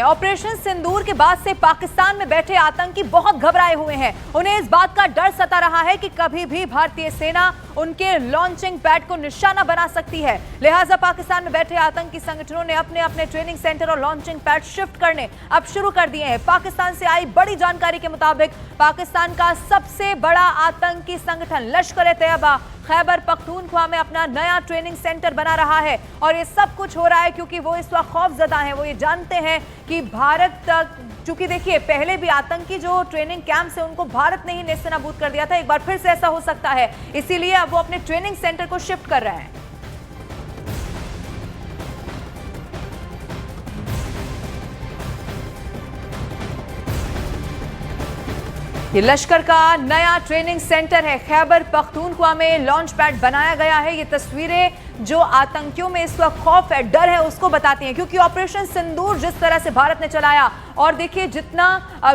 Operation सिंदूर के बाद से पाकिस्तान में बैठे आतंकी बहुत घबराए हुए हैं। उन्हें इस बात का डर सता रहा है कि कभी भी भारतीय सेना उनके लॉन्चिंग पैड को निशाना बना सकती है। लिहाजा पाकिस्तान में बैठे आतंकी संगठनों ने अपने अपने ट्रेनिंग सेंटर और लॉन्चिंग पैड शिफ्ट करने अब शुरू कर दिए हैं। पाकिस्तान से आई बड़ी जानकारी के मुताबिक पाकिस्तान का सबसे बड़ा आतंकी संगठन लश्कर-ए-तैयबा खैबर पख्तूनख्वा में अपना नया ट्रेनिंग सेंटर बना रहा है और ये सब कुछ हो रहा है क्योंकि वो इस वक्त खौफजदा हैं। वो ये जानते हैं कि भारत तक, चूंकि देखिए पहले भी आतंकी जो ट्रेनिंग कैंप से उनको भारत ने ही नेस्तनाबूद कर दिया था, एक बार फिर से ऐसा हो सकता है, इसीलिए अब वो अपने ट्रेनिंग सेंटर को शिफ्ट कर रहे हैं। ये लश्कर का नया ट्रेनिंग सेंटर है। खैबर पख्तूनख्वा में लॉन्च पैड बनाया गया है। ये तस्वीरें जो आतंकियों में इस वक्त खौफ है, डर है, उसको बताती हैं क्योंकि ऑपरेशन सिंदूर जिस तरह से भारत ने चलाया और देखिए जितना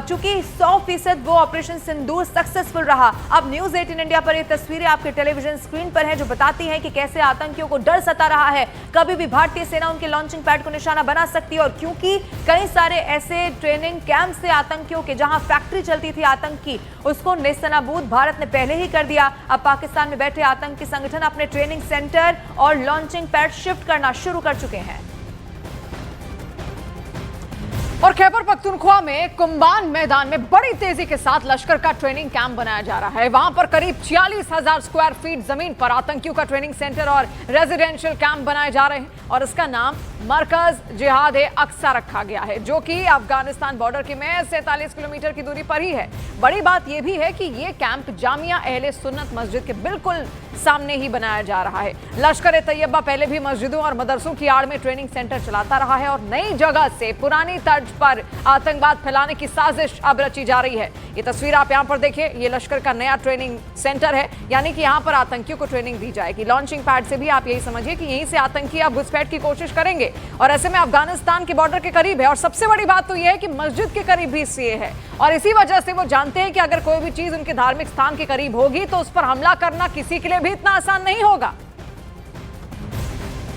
चूंकि 100% वो ऑपरेशन सिंदूर सक्सेसफुल रहा। अब न्यूज़ 18 इंडिया पर ये तस्वीरें आपके टेलीविजन स्क्रीन पर हैं जो बताती हैं कि कैसे आतंकियों को डर सता रहा है। कभी भी भारतीय सेना उनके लॉन्चिंग पैड को निशाना बना सकती है और क्योंकि कई सारे ऐसे ट्रेनिंग कैंप से आतंकियों के जहां फैक्ट्री चलती थी आतंकी, उसको नेस्तनाबूद भारत ने पहले ही कर दिया। अब पाकिस्तान में बैठे आतंकी संगठन अपने ट्रेनिंग सेंटर और लॉन्चिंग पैड शिफ्ट करना शुरू कर चुके हैं। और खैबर पख्तूनख्वा में कुंबान मैदान में बड़ी तेजी के साथ लश्कर का ट्रेनिंग कैंप बनाया जा रहा है। वहां पर करीब 46,000 स्क्वायर फीट जमीन पर आतंकियों का ट्रेनिंग सेंटर और रेजिडेंशियल कैंप बनाए जा रहे हैं और इसका नाम मरकज जिहाद-ए-अक्सा रखा गया है, जो कि अफगानिस्तान बॉर्डर की महज 47 किलोमीटर की दूरी पर ही है। बड़ी बात यह भी है कि यह कैंप जामिया अहले सुन्नत मस्जिद के बिल्कुल सामने ही बनाया जा रहा है। लश्कर-ए-तैयबा पहले भी मस्जिदों और मदरसों की आड़ में ट्रेनिंग सेंटर चलाता रहा है और नई जगह से पुरानी तर्ज पर आतंकवाद फैलाने की साजिश अब रची जा रही है। ये तस्वीर आप यहां पर देखिए, ये लश्कर का नया ट्रेनिंग सेंटर है, यानी कि यहां पर आतंकियों को ट्रेनिंग दी जाएगी। लॉन्चिंग पैड से भी आप यही समझिए कि यहीं से आतंकी अब घुसपैठ की कोशिश करेंगे और ऐसे में अफगानिस्तान के बॉर्डर के करीब है और सबसे बड़ी बात तो यह है कि मस्जिद के करीब भी सीए है और इसी वजह से वो जानते हैं कि अगर कोई भी चीज उनके धार्मिक स्थान के करीब होगी तो उस पर हमला करना किसी के लिए भी इतना आसान नहीं होगा।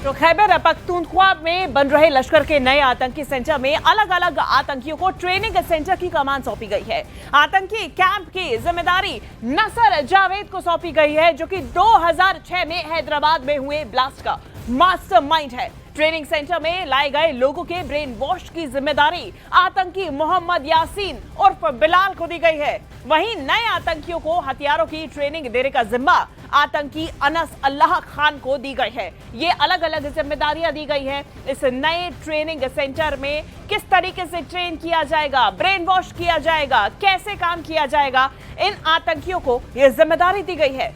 तो खैबर पख्तूनख्वा में बन रहे लश्कर के नए आतंकी सेंटर में अलग अलग आतंकियों को ट्रेनिंग सेंटर की कमान सौंपी गई है। आतंकी कैंप की जिम्मेदारी नसर जावेद को सौंपी गई है, जो कि 2006 में हैदराबाद में हुए ब्लास्ट का मास्टरमाइंड है। ट्रेनिंग सेंटर में लाए गए लोगों के ब्रेन वॉश की जिम्मेदारी आतंकी मोहम्मद यासीन उर्फ बिलाल को दी गई है। वहीं नए आतंकियों को हथियारों की ट्रेनिंग देने का जिम्मा आतंकी अनस अल्लाह खान को दी गई है। ये अलग अलग जिम्मेदारियां दी गई है। इस नए ट्रेनिंग सेंटर में किस तरीके से ट्रेन किया जाएगा, ब्रेन वॉश किया जाएगा, कैसे काम किया जाएगा, इन आतंकियों को यह जिम्मेदारी दी गई है।